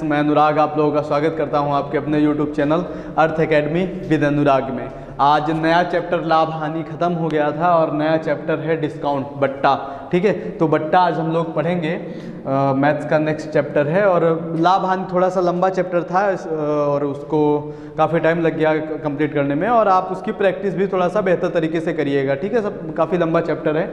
मैं अनुराग आप लोगों का स्वागत करता हूं आपके अपने YouTube channel Arth academy with Anurag में। आज नया चैप्टर लाभ हानि खत्म हो गया था और नया चैप्टर है डिस्काउंट बट्टा। ठीक है, तो बट्टा आज हम लोग पढ़ेंगे। मैथ्स का नेक्स्ट चैप्टर है और लाभ हानि थोड़ा सा लंबा चैप्टर था और उसको काफ़ी टाइम लग गया कंप्लीट करने में, और आप उसकी प्रैक्टिस भी थोड़ा सा बेहतर तरीके से करिएगा। ठीक है, सब काफ़ी लंबा चैप्टर है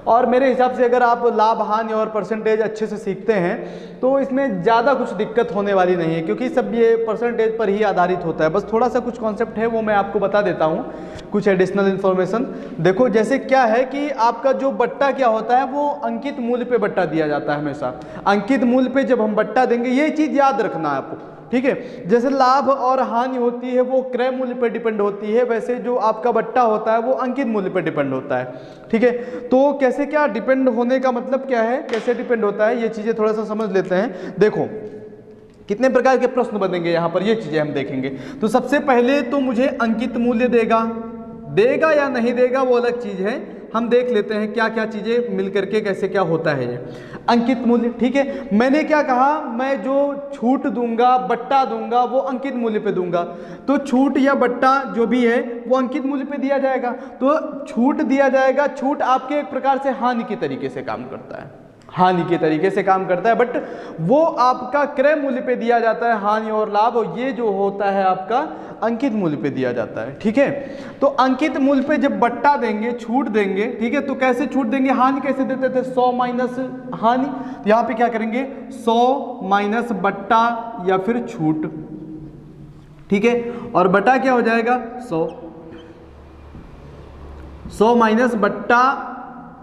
और मेरे हिसाब से अगर आप लाभ हानि और परसेंटेज अच्छे से सीखते हैं तो इसमें ज़्यादा कुछ दिक्कत होने वाली नहीं है, क्योंकि सब ये परसेंटेज पर ही आधारित होता है। बस थोड़ा सा कुछ कॉन्सेप्ट है वो मैं आपको बता देता हूँ, कुछ एडिशनल इन्फॉर्मेशन। देखो जैसे क्या है कि आपका जो बट्टा क्या होता है वो अंकित मूल्य पे बट्टा दिया जाता है हमेशा। अंकित मूल्य पे जब हम बट्टा देंगे, ये चीज़ याद रखना है आपको। ठीक है, जैसे लाभ और हानि होती है वो क्रय मूल्य पर डिपेंड होती है, वैसे जो आपका बट्टा होता है वो अंकित मूल्य पर डिपेंड होता है। ठीक है, तो कैसे क्या डिपेंड होने का मतलब क्या है, कैसे डिपेंड होता है, ये चीज़ें थोड़ा सा समझ लेते हैं। देखो कितने प्रकार के प्रश्न बनेंगे यहाँ पर, ये चीज़ें हम देखेंगे। तो सबसे पहले तो मुझे अंकित मूल्य देगा या नहीं देगा वो अलग चीज़ है। हम देख लेते हैं क्या क्या चीज़ें मिल करके कैसे क्या होता है ये अंकित मूल्य। ठीक है, मैंने क्या कहा, मैं जो छूट दूंगा, बट्टा दूंगा, वो अंकित मूल्य पे दूंगा। तो छूट या बट्टा जो भी है वो अंकित मूल्य पे दिया जाएगा। तो छूट दिया जाएगा। छूट आपके एक प्रकार से हानि के तरीके से काम करता है, हानि के तरीके से काम करता है, बट वो आपका क्रय मूल्य पे दिया जाता है हानि और लाभ, और ये जो होता है आपका अंकित मूल्य पे दिया जाता है। ठीक है, तो अंकित मूल्य पे जब बट्टा देंगे, छूट देंगे, ठीक है, तो कैसे छूट देंगे, हानि कैसे देते थे, 100 माइनस हानि। तो यहाँ पे क्या करेंगे, 100 माइनस बट्टा या फिर छूट। ठीक है, और बटा क्या हो जाएगा, 100 माइनस बट्टा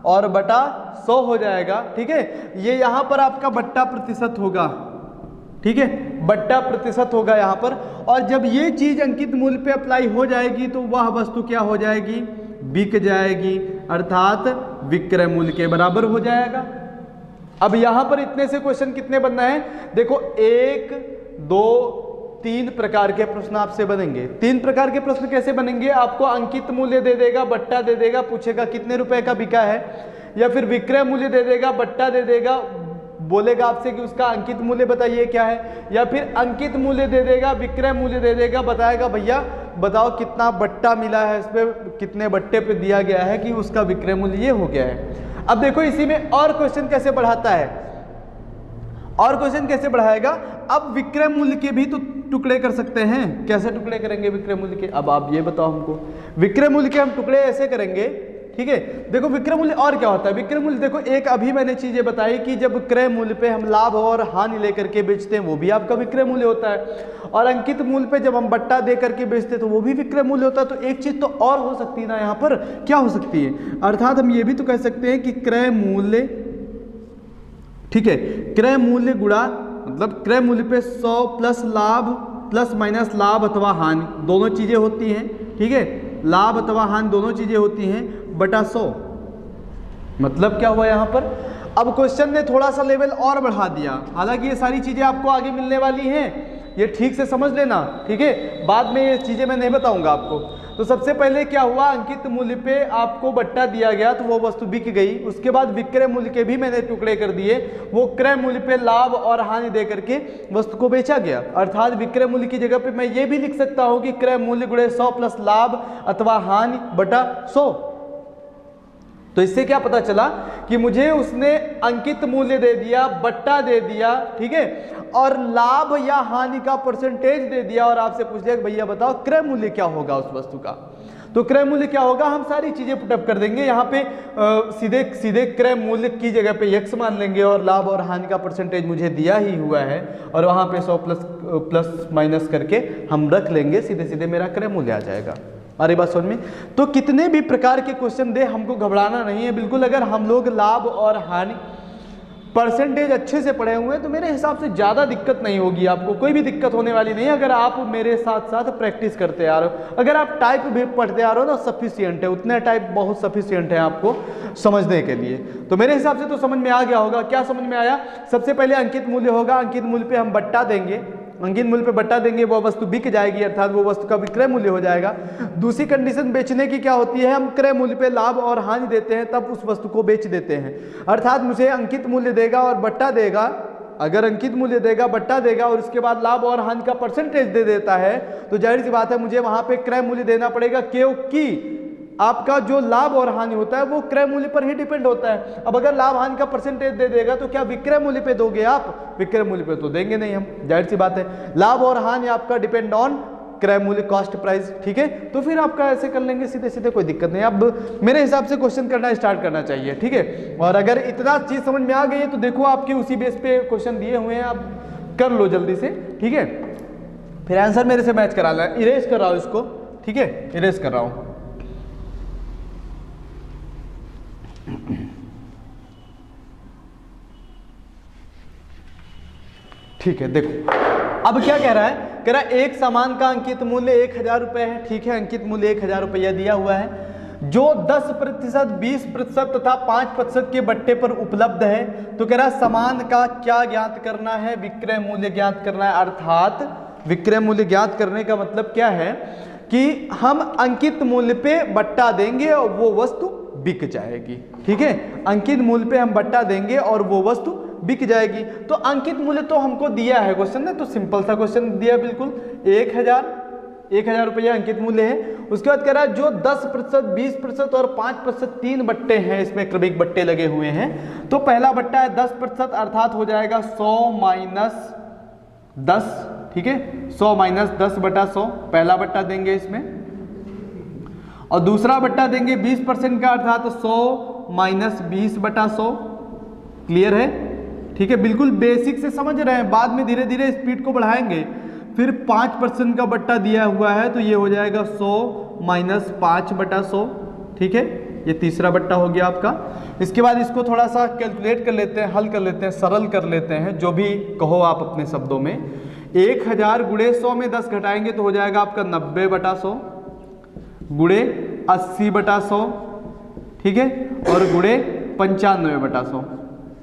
और बटा 100 हो जाएगा। ठीक है, ये यहां पर आपका बट्टा प्रतिशत होगा। ठीक है, बट्टा प्रतिशत होगा यहां पर, और जब ये चीज अंकित मूल्य पे अप्लाई हो जाएगी तो वह वस्तु क्या हो जाएगी, बिक जाएगी, अर्थात विक्रय मूल्य के बराबर हो जाएगा। अब यहां पर इतने से क्वेश्चन कितने बनना है, देखो 1 2 3 प्रकार के प्रश्न आपसे बनेंगे। 3 प्रकार के प्रश्न कैसे बनेंगे, आपको अंकित मूल्य दे देगा, बट्टा दे देगा, पूछेगा कितने रुपए का बिका है, या फिर विक्रय मूल्य दे देगा, बट्टा दे देगा, बोलेगा आपसे कि उसका अंकित मूल्य बताइए क्या है, या फिर अंकित मूल्य दे देगा, विक्रय मूल्य दे देगा, बताएगा भैया बताओ कितना बट्टा मिला है, इस पे कितने बट्टे पे दिया गया है कि उसका विक्रय मूल्य ये हो गया है। अब देखो इसी में और क्वेश्चन कैसे बढ़ाता है, और क्वेश्चन कैसे बढ़ाएगा, अब विक्रय मूल्य के भी तो टुकड़े कर सकते हैं। कैसे टुकड़े करेंगे विक्रय मूल्य के, अब आप ये बताओ हमको। विक्रय मूल्य के हम टुकड़े ऐसे करेंगे। ठीक है, देखो विक्रय मूल्य और क्या होता है, विक्रय मूल्य देखो एक अभी मैंने चीजें बताई कि जब क्रय मूल्य पे हम लाभ और हानि लेकर के बेचते हैं वो भी आपका विक्रय मूल्य होता है, और अंकित मूल्य पे जब हम बट्टा दे करके बेचते हैं तो वो भी विक्रय मूल्य होता है। तो एक चीज तो और हो सकती है ना, यहाँ पर क्या हो सकती है, अर्थात हम ये भी तो कह सकते हैं कि क्रय मूल्य, ठीक है, क्रय मूल्य गुणा, मतलब क्रय मूल्य पे 100 प्लस लाभ प्लस माइनस लाभ अथवा हानि, दोनों चीजें होती हैं। ठीक है, लाभ अथवा हानि दोनों चीजें होती हैं, बटा 100। मतलब क्या हुआ यहाँ पर, अब क्वेश्चन ने थोड़ा सा लेवल और बढ़ा दिया। हालांकि ये सारी चीजें आपको आगे मिलने वाली हैं, ये ठीक से समझ लेना। ठीक है, बाद में ये चीजें मैं नहीं बताऊंगा आपको। तो सबसे पहले क्या हुआ, अंकित मूल्य पे आपको बट्टा दिया गया तो वो वस्तु बिक गई। उसके बाद विक्रय मूल्य के भी मैंने टुकड़े कर दिए, वो क्रय मूल्य पे लाभ और हानि दे करके वस्तु को बेचा गया। अर्थात विक्रय मूल्य की जगह पे मैं ये भी लिख सकता हूँ कि क्रय मूल्य गुणे 100 प्लस लाभ अथवा हानि बटा 100। तो इससे क्या पता चला कि मुझे उसने अंकित मूल्य दे दिया, बट्टा दे दिया, ठीक है, और लाभ या हानि का परसेंटेज दे दिया, और आपसे पूछ लिया भैया बताओ क्रय मूल्य क्या होगा उस वस्तु का। तो क्रय मूल्य क्या होगा, हम सारी चीजें पुटअप कर देंगे यहाँ पे, सीधे सीधे क्रय मूल्य की जगह पे x मान लेंगे, और लाभ और हानि का परसेंटेज मुझे दिया ही हुआ है, और वहाँ पे 100 प्लस माइनस करके हम रख लेंगे, सीधे सीधे मेरा क्रय मूल्य आ जाएगा। अरे बात समझ में। तो कितने भी प्रकार के क्वेश्चन दे हमको घबराना नहीं है बिल्कुल। अगर हम लोग लाभ और हानि परसेंटेज अच्छे से पढ़े हुए हैं तो मेरे हिसाब से ज़्यादा दिक्कत नहीं होगी, आपको कोई भी दिक्कत होने वाली नहीं है अगर आप मेरे साथ साथ प्रैक्टिस करते आ रहे हो। अगर आप टाइप भी पढ़ते आ रहे हो ना, सफिशियंट है, उतने टाइप बहुत सफिशियंट है आपको समझने के लिए। तो मेरे हिसाब से तो समझ में आ गया होगा। क्या समझ में आया, सबसे पहले अंकित मूल्य होगा, अंकित मूल्य पे हम बट्टा देंगे, अंकित मूल्य पे बट्टा देंगे, वो वस्तु बिक जाएगी, अर्थात वो वस्तु का विक्रय मूल्य हो जाएगा। दूसरी कंडीशन बेचने की क्या होती है, हम क्रय मूल्य पे लाभ और हानि देते हैं, तब उस वस्तु को बेच देते हैं। अर्थात मुझे अंकित मूल्य देगा और बट्टा देगा, अगर अंकित मूल्य देगा, बट्टा देगा और उसके बाद लाभ और हानि का परसेंटेज दे देता है, तो जाहिर सी बात है मुझे वहां पे क्रय मूल्य देना पड़ेगा, क्योंकि आपका जो लाभ और हानि होता है वो क्रय मूल्य पर ही डिपेंड होता है। अब अगर लाभ हानि का परसेंटेज दे देगा तो क्या विक्रय मूल्य पे दोगे आप? विक्रय मूल्य पे तो देंगे नहीं हम, जाहिर सी बात है। लाभ और हानि आपका डिपेंड ऑन क्रय मूल्य, कॉस्ट प्राइस, ठीक है। तो फिर आपका ऐसे कर लेंगे सीधे सीधे, कोई दिक्कत नहीं। अब मेरे हिसाब से क्वेश्चन करना स्टार्ट करना चाहिए, ठीक है। और अगर इतना चीज समझ में आ गई है तो देखो आपके उसी बेस पे क्वेश्चन दिए हुए हैं, आप कर लो जल्दी से, ठीक है। फिर आंसर मेरे से मैच करा लें। इरेज कर रहा हूं इसको, ठीक है, इरेज कर रहा हूं। ठीक है, देखो अब क्या कह रहा है, कह रहा है एक सामान का अंकित मूल्य 1000 रुपए है, ठीक है। अंकित मूल्य 1000 रुपया दिया हुआ है, जो 10%, 20% तथा 5% के बट्टे पर उपलब्ध है। तो कह रहा है सामान का क्या ज्ञात करना है? विक्रय मूल्य ज्ञात करना है। अर्थात विक्रय मूल्य ज्ञात करने का मतलब क्या है कि हम अंकित मूल्य पे बट्टा देंगे और वो वस्तु बिक जाएगी, ठीक है। अंकित मूल्य पे हम बट्टा देंगे और वो वस्तु बिक जाएगी। तो अंकित मूल्य तो हमको दिया है क्वेश्चन ने, तो सिंपल सा क्वेश्चन दिया बिल्कुल, 1000 रुपया अंकित मूल्य है। उसके बाद कह रहा है जो 10%, 20% और 5% 3 बट्टे हैं, इसमें क्रमिक बट्टे लगे हुए हैं। तो पहला बट्टा है 10%, अर्थात हो जाएगा 100 माइनस 10, ठीक है। 100 माइनस 10 बटा 100 पहला बट्टा देंगे इसमें, और दूसरा बट्टा देंगे 20% का, अर्थात 100 माइनस 20 बटा 100। क्लियर है, ठीक है। बिल्कुल बेसिक से समझ रहे हैं, बाद में धीरे धीरे स्पीड को बढ़ाएंगे। फिर 5% का बट्टा दिया हुआ है, तो ये हो जाएगा 100 माइनस 5 बटा 100, ठीक है। ये तीसरा बट्टा हो गया आपका। इसके बाद इसको थोड़ा सा कैलकुलेट कर लेते हैं, हल कर लेते हैं, सरल कर लेते हैं, जो भी कहो आप अपने शब्दों में। 1000 गुणे 100 में 10 घटाएंगे तो हो जाएगा आपका 90 बटा 100 गुणे 80 बटा 100, ठीक है, और गुणे 95 बटा 100,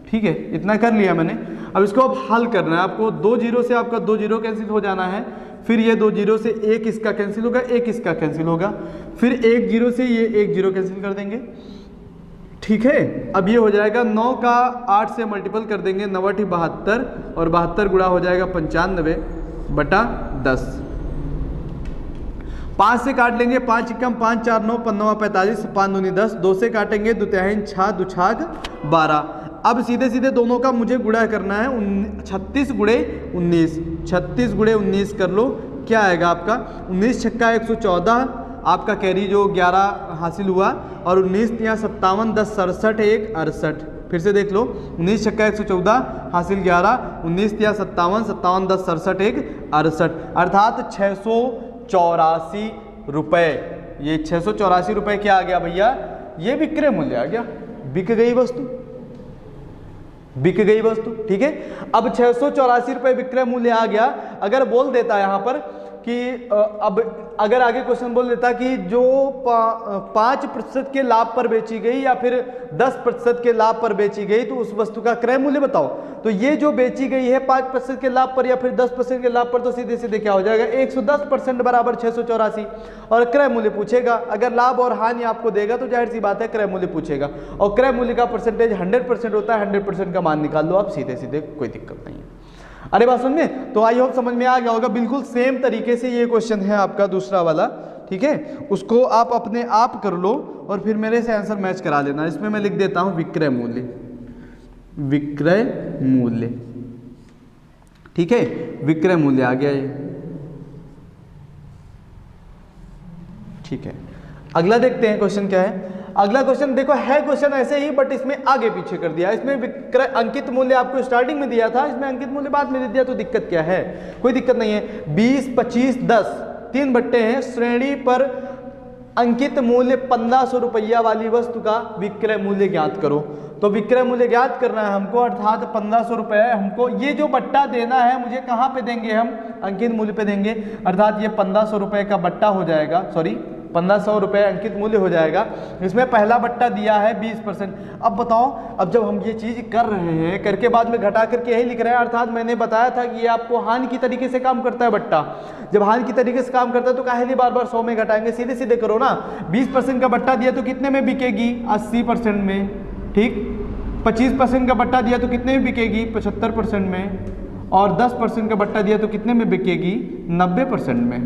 ठीक है। इतना कर लिया मैंने। अब इसको अब हल करना है आपको। 2 जीरो से आपका 2 जीरो कैंसिल हो जाना है, फिर ये 2 जीरो से एक इसका कैंसिल होगा, एक इसका कैंसिल होगा, फिर 1 जीरो से ये 1 जीरो कैंसिल कर देंगे, ठीक है। अब ये हो जाएगा 9 का 8 से मल्टीपल कर देंगे, 9 × 72 और 72 गुणा हो जाएगा 95 बटा 10। 5 से काट लेंगे, 5 × 5 4 9 5 45 5 दूनी 10, 2 से काटेंगे 2 तिहाई 6 2 छाग 12। अब सीधे सीधे दोनों का मुझे गुणा करना है, 36 गुणे 19, 36 गुणे 19 कर लो, क्या आएगा आपका 19 छक्का 114, आपका कैरी जो 11 हासिल हुआ, और 19 × 57 10 67 1 68। फिर से देख लो, 19 छक्का 114 हासिल 11, 19 × 57 57 10 67 1 68, अर्थात 684 रुपए। ये 684 रुपए क्या आ गया भैया? ये विक्रय मूल्य आ गया, बिक गई वस्तु, बिक गई वस्तु, ठीक है। अब 684 रुपए विक्रय मूल्य आ गया। अगर बोल देता है यहां पर कि अब अगर आगे क्वेश्चन बोल देता कि जो 5% के लाभ पर बेची गई या फिर 10% के लाभ पर बेची गई, तो उस वस्तु का क्रय मूल्य बताओ। तो ये जो बेची गई है 5% के लाभ पर या फिर 10% के लाभ पर, तो सीधे सीधे क्या हो जाएगा 110% बराबर 684, और क्रय मूल्य पूछेगा। अगर लाभ और हानि आपको देगा तो जाहिर सी बात है क्रय मूल्य पूछेगा, और क्रय मूल्य का परसेंटेज 100% होता है, 100% का मान निकाल लो आप सीधे सीधे, कोई दिक्कत नहीं है। अरे बात समझ में? तो आई होप समझ में आ गया होगा। बिल्कुल सेम तरीके से ये क्वेश्चन है आपका दूसरा वाला, ठीक है। उसको आप अपने आप कर लो और फिर मेरे से आंसर मैच करा लेना। इसमें मैं लिख देता हूं विक्रय मूल्य, विक्रय मूल्य, ठीक है। विक्रय मूल्य आ गया ये, ठीक है। अगला देखते हैं क्वेश्चन क्या है। अगला क्वेश्चन देखो, है क्वेश्चन ऐसे ही बट इसमें आगे पीछे कर दिया। इसमें विक्रय अंकित मूल्य आपको स्टार्टिंग में दिया था, इसमें अंकित मूल्य बाद में दे दिया, तो दिक्कत क्या है? कोई दिक्कत नहीं है। 20 25 10 3 बट्टे हैं, श्रेणी पर अंकित मूल्य 1500 रुपया वाली वस्तु का विक्रय मूल्य ज्ञात करो। तो विक्रय मूल्य ज्ञात करना है हमको, अर्थात 1500 रुपये हमको। ये जो बट्टा देना है मुझे कहाँ पे देंगे? हम अंकित मूल्य पे देंगे, अर्थात ये 1500 रुपये का बट्टा हो जाएगा, सॉरी 1500 रुपये अंकित मूल्य हो जाएगा। इसमें पहला बट्टा दिया है 20%। अब बताओ, अब जब हम ये चीज़ कर रहे हैं, करके बाद में घटा करके यही लिख रहे हैं, अर्थात मैंने बताया था कि ये आपको हानि की तरीके से काम करता है बट्टा। जब हानि की तरीके से काम करता है तो काहे लिए बार बार 100 में घटाएंगे, सीधे सीधे करो ना। 20% का बट्टा दिया तो कितने में बिकेगी? 80% में, ठीक। 25% का बट्टा दिया तो कितने में बिकेगी? 75% में। और 10% का बट्टा दिया तो कितने में बिकेगी? 90% में।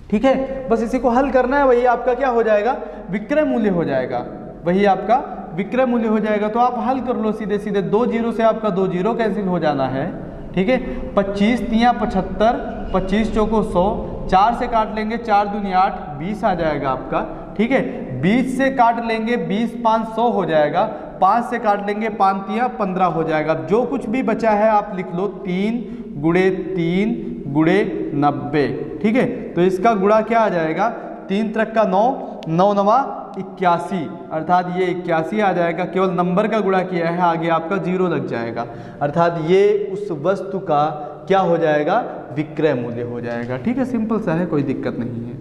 ठीक है, बस इसी को हल करना है, वही आपका क्या हो जाएगा? विक्रय मूल्य हो जाएगा, वही आपका विक्रय मूल्य हो जाएगा। तो आप हल कर लो सीधे सीधे, 2 जीरो से आपका 2 जीरो कैंसिल हो जाना है। ठीक है, 25 तियाँ 75, 25 चौको 100, 4 से काट लेंगे 4 दूनी 8, 20 आ जाएगा आपका। ठीक है, 20 से काट लेंगे 20 5 100 हो जाएगा, 5 से काट लेंगे 5 तियाँ 15 हो जाएगा। जो कुछ भी बचा है आप लिख लो 3 गुणे 3 गुणे 90। ठीक है, तो इसका गुणा क्या आ जाएगा? 3 त्रिक का 9, 9 नवा 81, अर्थात ये 81 आ जाएगा। केवल नंबर का गुणा किया है, आगे आपका 0 लग जाएगा, अर्थात ये उस वस्तु का क्या हो जाएगा? विक्रय मूल्य हो जाएगा। ठीक है, सिंपल सा है, कोई दिक्कत नहीं है।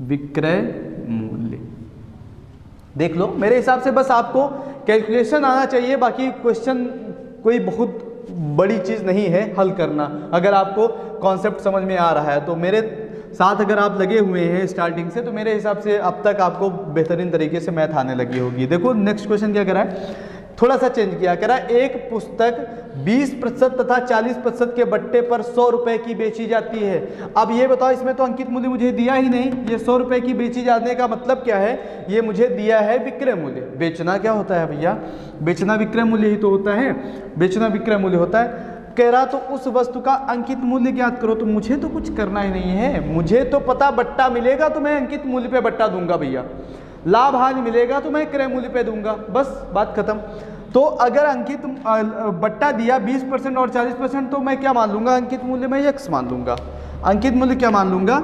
विक्रय मूल्य देख लो, मेरे हिसाब से बस आपको कैलकुलेशन आना चाहिए, बाकी क्वेश्चन कोई बहुत बड़ी चीज़ नहीं है हल करना। अगर आपको कॉन्सेप्ट समझ में आ रहा है तो मेरे साथ अगर आप लगे हुए हैं स्टार्टिंग से, तो मेरे हिसाब से अब तक आपको बेहतरीन तरीके से मैथ आने लगी होगी। देखो नेक्स्ट क्वेश्चन क्या करा है, थोड़ा सा चेंज किया, करा एक पुस्तक 20% तथा 40% के बट्टे पर 100 रुपए की बेची जाती है। अब ये बताओ, इसमें तो अंकित मूल्य मुझे दिया ही नहीं, ये 100 रुपए की बेची जाने का मतलब क्या है? ये मुझे दिया है विक्रय मूल्य। बेचना क्या होता है भैया? बेचना विक्रय मूल्य ही तो होता है, बेचना विक्रय मूल्य होता है। कह रहा तो उस वस्तु का अंकित मूल्य ज्ञात करो, तो मुझे तो कुछ करना ही नहीं है, मुझे तो पता बट्टा मिलेगा तो मैं अंकित मूल्य पे बट्टा दूंगा भैया, लाभ हानि मिलेगा तो मैं क्रय मूल्य पे दूंगा, बस बात खत्म। तो अगर अंकित बट्टा दिया 20% और 40%, तो मैं क्या मान लूंगा? अंकित मूल्य में यक्स मान लूंगा, अंकित मूल्य क्या मान लूंगा?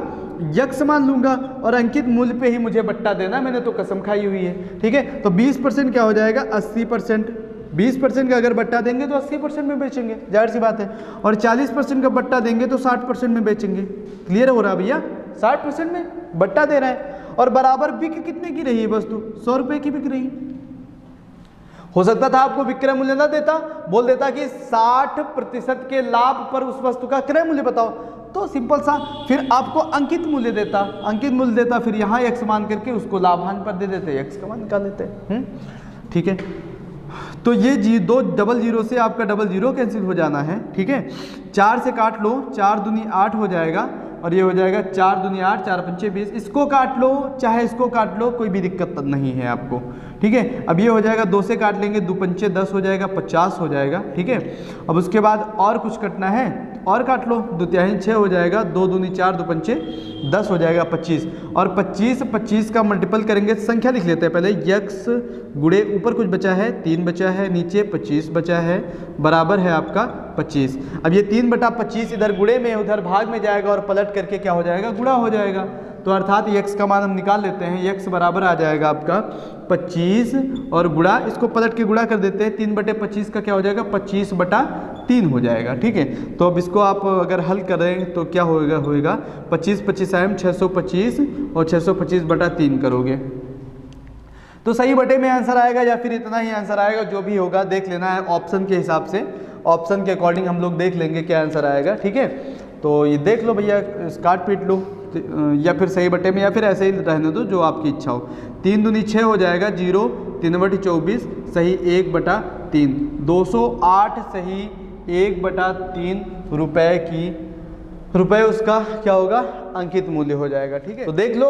यक्स मान लूंगा, और अंकित मूल्य पे ही मुझे बट्टा देना, मैंने तो कसम खाई हुई है। ठीक है, तो 20% क्या हो जाएगा? 80%। 20% का अगर बट्टा देंगे तो 80% में बेचेंगे, जाहिर सी बात है, और 40% का बट्टा देंगे तो 60% में बेचेंगे। क्लियर हो रहा भैया? 60% में बट्टा दे रहा है, और बराबर बिक कितने की रही है वस्तु? 100 रुपए की बिक रही। हो सकता था आपको विक्रय मूल्य ना देता, बोल देता कि 60% के लाभ पर उस वस्तु का क्रय मूल्य बताओ, तो सिंपल सा फिर आपको अंकित मूल्य देता, अंकित मूल्य देता, फिर यहाँ एक्स मान करके उसको लाभांश पर दे देते, एक्स का मान निकाल लेते। ठीक है, तो ये दो डबल जीरो से आपका डबल जीरो कैंसिल हो जाना है। ठीक है, 4 से काट लो, 4 दूनी 8 हो जाएगा, और ये हो जाएगा 4 दूनी 8, 4 पंचे 20। इसको काट लो चाहे इसको काट लो, कोई भी दिक्कत नहीं है आपको। ठीक है, अब ये हो जाएगा 2 से काट लेंगे, 2 पंचे 10 हो जाएगा, 50 हो जाएगा। ठीक है, अब उसके बाद और कुछ कटना है, और काट लो, 2 तिहाई 6 हो जाएगा, 2 दूनी 4, 2 पंचे 10 हो जाएगा 25, और 25 का मल्टीपल करेंगे, संख्या लिख लेते हैं पहले, यक्स गुणे ऊपर कुछ बचा है 3 बचा है, नीचे 25 बचा है, बराबर है आपका 25। अब ये 3/25 इधर गुणे में उधर भाग में जाएगा, और पलट करके क्या हो जाएगा? गुणा हो जाएगा। तो अर्थात यक्स का मान हम निकाल लेते हैं, यक्स बराबर आ जाएगा आपका 25, और गुणा, इसको पलट के गुणा कर देते हैं, 3/25 का क्या हो जाएगा? 25/3 हो जाएगा। ठीक है, तो अब इसको आप अगर हल करें तो क्या होएगा 25 25 आएम 625, और 625/3 करोगे तो सही बटे में आंसर आएगा, या फिर इतना ही आंसर आएगा, जो भी होगा देख लेना है ऑप्शन के हिसाब से, ऑप्शन के अकॉर्डिंग हम लोग देख लेंगे क्या आंसर आएगा। ठीक है, तो ये देख लो भैया, काट पीट लो, या फिर सही बटे में, या फिर ऐसे ही रहने दो, जो आपकी इच्छा हो। 3 दूनी 6 हो जाएगा, 0 3/24 सही 1/3, 208 सही 1/3 रुपए की, रुपए उसका क्या होगा? अंकित मूल्य हो जाएगा। ठीक है, तो देख लो,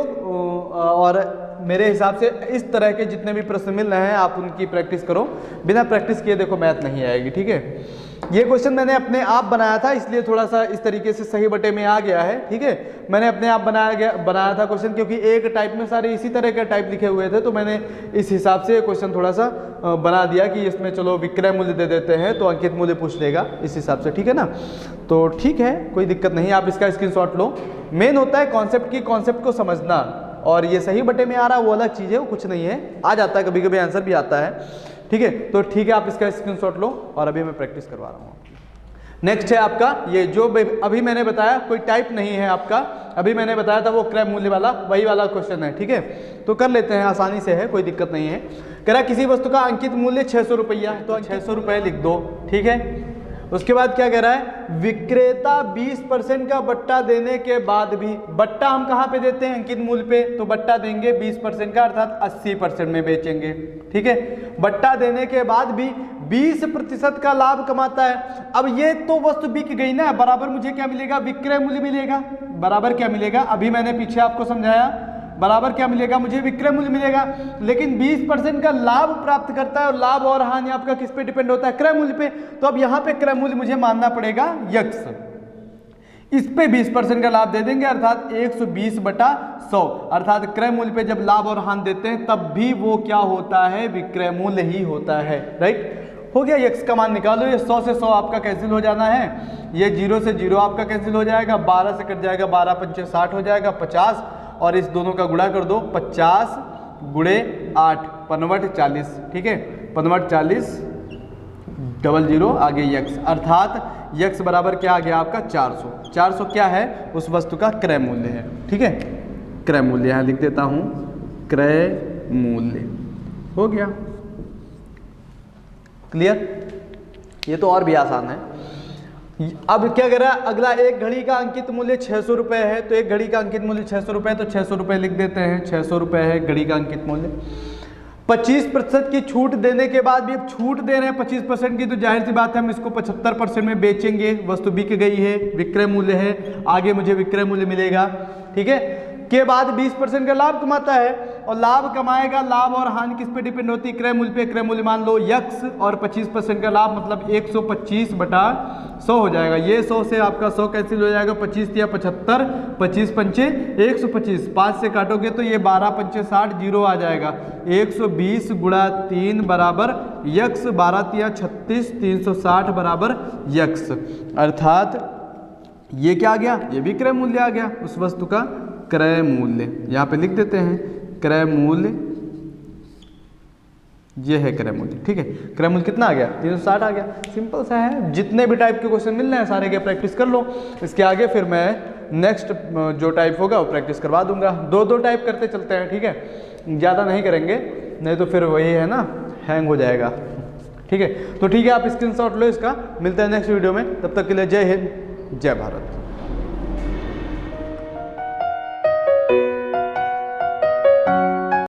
और मेरे हिसाब से इस तरह के जितने भी प्रश्न मिल रहे हैं आप उनकी प्रैक्टिस करो, बिना प्रैक्टिस किए देखो मैथ नहीं आएगी। ठीक है, ये क्वेश्चन मैंने अपने आप बनाया था, इसलिए थोड़ा सा इस तरीके से सही बटे में आ गया है। ठीक है, मैंने अपने आप बनाया था क्वेश्चन, क्योंकि एक टाइप में सारे इसी तरह के टाइप लिखे हुए थे, तो मैंने इस हिसाब से क्वेश्चन थोड़ा सा बना दिया कि इसमें चलो विक्रय मूल्य दे देते हैं तो अंकित मूल्य पूछ लेगा इस हिसाब से। ठीक है ना, तो ठीक है, कोई दिक्कत नहीं, आप इसका स्क्रीनशॉट लो। मेन होता है कॉन्सेप्ट को समझना, और ये सही बटे में आ रहा है वो अलग चीज़ है, वो कुछ नहीं है, आ जाता है कभी कभी आंसर भी आता है। ठीक है, तो ठीक है, आप इसका स्क्रीनशॉट लो, और अभी मैं प्रैक्टिस करवा रहा हूँ। नेक्स्ट है आपका ये जो अभी मैंने बताया, कोई टाइप नहीं है आपका, अभी मैंने बताया था वो क्रय मूल्य वाला, वही वाला क्वेश्चन है। ठीक है, तो कर लेते हैं, आसानी से है, कोई दिक्कत नहीं है। कह रहा किसी वस्तु का अंकित मूल्य 600 रुपया है, तो 600 रुपये लिख दो। ठीक है, उसके बाद क्या कह रहा है, विक्रेता 20% का बट्टा देने के बाद भी, बट्टा हम कहाँ पे देते हैं, अंकित मूल्य पे, तो बट्टा देंगे 20% का अर्थात 80% में बेचेंगे। ठीक है, बट्टा देने के बाद भी 20% का लाभ कमाता है। अब ये तो वस्तु बिक गई ना, बराबर मुझे क्या मिलेगा, विक्रय मूल्य मिलेगा। बराबर क्या मिलेगा, अभी मैंने पीछे आपको समझाया, बराबर क्या मिलेगा, मुझे विक्रय मूल्य मिलेगा। लेकिन 20% का लाभ प्राप्त करता है, और लाभ और हानि आपका किस पे डिपेंड होता है, क्रय मूल्य पे। तो अब यहाँ पे क्रय मूल्य मुझे मानना पड़ेगा यक्स, इस पे 20% का लाभ दे देंगे अर्थात 120/100, अर्थात क्रय मूल्य पे जब लाभ और हानि देते हैं तब भी वो क्या होता है, विक्रय मूल्य ही होता है। राइट, हो गया। यक्स का मान निकालो, ये 100 से 100 आपका कैंसिल हो जाना है, ये 0 से 0 आपका कैंसिल हो जाएगा, 12 से कट जाएगा, 12 पंचे 60 हो जाएगा 50, और इस दोनों का गुणा कर दो, 50 गुणे 8 55 40। ठीक है, 55 40 00 आगे यक्स, अर्थात यक्स बराबर क्या आ गया आपका 400। 400 क्या है, उस वस्तु का क्रय मूल्य है। ठीक है, क्रय मूल्य यहाँ लिख देता हूँ, क्रय मूल्य हो गया। क्लियर, ये तो और भी आसान है। अब क्या कह रहा है, अगला एक घड़ी का अंकित मूल्य 600 रुपये है, तो एक घड़ी का अंकित मूल्य 600 रुपये, तो 600 रुपये लिख देते हैं, 600 रुपये है घड़ी का अंकित मूल्य। 25% की छूट देने के बाद भी, अब छूट दे रहे हैं 25% की, तो जाहिर सी बात है हम इसको 75% में बेचेंगे, वस्तु बिक गई है, विक्रय मूल्य है, आगे मुझे विक्रय मूल्य मिलेगा। ठीक है, के बाद 20% का लाभ कमाता है, और लाभ कमाएगा, लाभ और हानि किस पे डिपेंड होती है, क्रय मूल्य पे। क्रय मूल्य मान लो यक्स, और 25% का लाभ मतलब 125/100 हो जाएगा। ये 100 से आपका 100 कैंसिल हो जाएगा, 25 या 75, 25 पंचे 125, 5 से काटोगे तो ये 12 पंचे 60, 0 आ जाएगा। 120 गुणा 3 बराबर यक्स, 12 या 36, 360 बराबर यक्स, अर्थात ये क्या आ गया, ये भी क्रय मूल्य आ गया, उस वस्तु का क्रय मूल्य। यहाँ पे लिख देते हैं क्रय मूल्य, ये है क्रय मूल्य। ठीक है, क्रय मूल्य कितना आ गया, 360 आ गया। सिंपल सा है, जितने भी टाइप के क्वेश्चन मिल रहे हैं सारे के प्रैक्टिस कर लो। इसके आगे फिर मैं नेक्स्ट जो टाइप होगा वो प्रैक्टिस करवा दूंगा। 2-2 टाइप करते चलते हैं। ठीक है, ज़्यादा नहीं करेंगे, नहीं तो फिर वही है ना, हैंग हो जाएगा। ठीक है, तो ठीक है, आप स्क्रीनशॉट लो इसका। मिलते हैं नेक्स्ट वीडियो में, तब तक के लिए जय हिंद, जय भारत।